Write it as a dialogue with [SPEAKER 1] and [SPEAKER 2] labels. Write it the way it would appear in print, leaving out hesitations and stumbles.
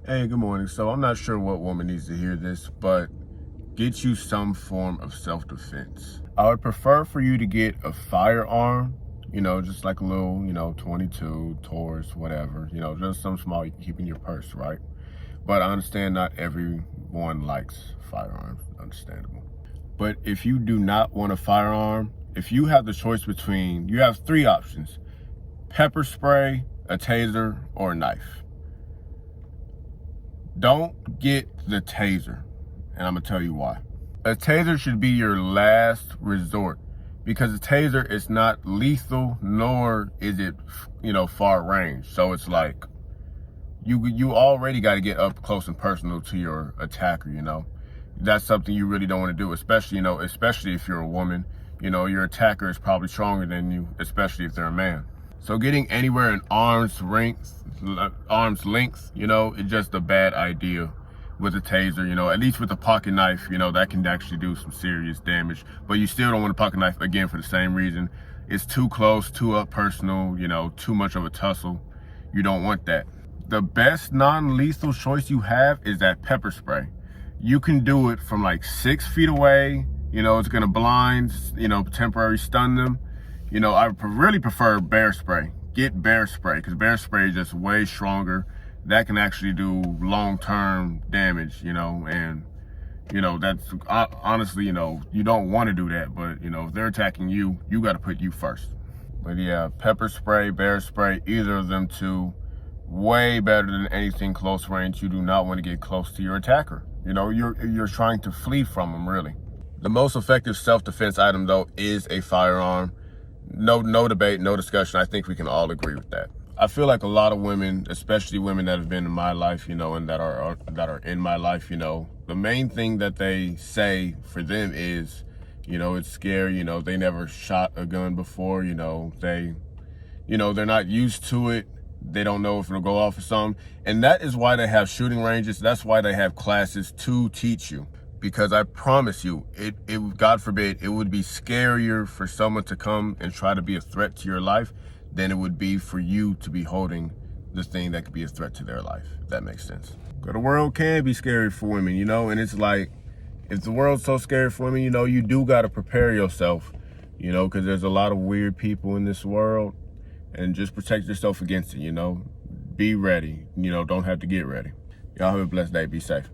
[SPEAKER 1] Hey, good morning. So I'm not sure what woman needs to hear this, but get you some form of self-defense. I would prefer for you to get a firearm, just like a little, 22, Taurus, whatever, just some small you can keep in your purse, right? But I understand not everyone likes firearms, understandable. But if you do not want a firearm, if you have the choice between, you have three options: pepper spray, a taser, or a knife. Don't get the taser, and I'm gonna tell you why. A taser should be your last resort because a taser is not lethal, nor is it, far range. So it's like you already got to get up close and personal to your attacker. That's something you really don't want to do, especially if you're a woman. Your attacker is probably stronger than you, especially if they're a man. So getting anywhere in arm's length, it's just a bad idea with a taser. At least with a pocket knife, that can actually do some serious damage. But you still don't want a pocket knife, again, for the same reason. It's too close, too up personal, too much of a tussle. You don't want that. The best non-lethal choice you have is that pepper spray. You can do it from like 6 feet away. It's gonna blind, temporarily stun them. I really prefer bear spray. Get bear spray, because bear spray is just way stronger. That can actually do long-term damage, and that's honestly, you don't want to do that, but if they're attacking you, you got to put you first. But yeah, pepper spray, bear spray, either of them two, way better than anything close range. You do not want to get close to your attacker. You're trying to flee from them, really. The most effective self-defense item, though, is a firearm. No debate, no discussion. I think we can all agree with that. I feel like a lot of women, especially women that have been in my life, and that are in my life, the main thing that they say for them is, it's scary. They never shot a gun before. They're not used to it. They don't know if it'll go off or something. And that is why they have shooting ranges. That's why they have classes to teach you. Because I promise you, it God forbid, it would be scarier for someone to come and try to be a threat to your life than it would be for you to be holding the thing that could be a threat to their life, if that makes sense. The world can be scary for women, and it's like, if the world's so scary for women, you do got to prepare yourself, because there's a lot of weird people in this world, and just protect yourself against it, Be ready, don't have to get ready. Y'all have a blessed day. Be safe.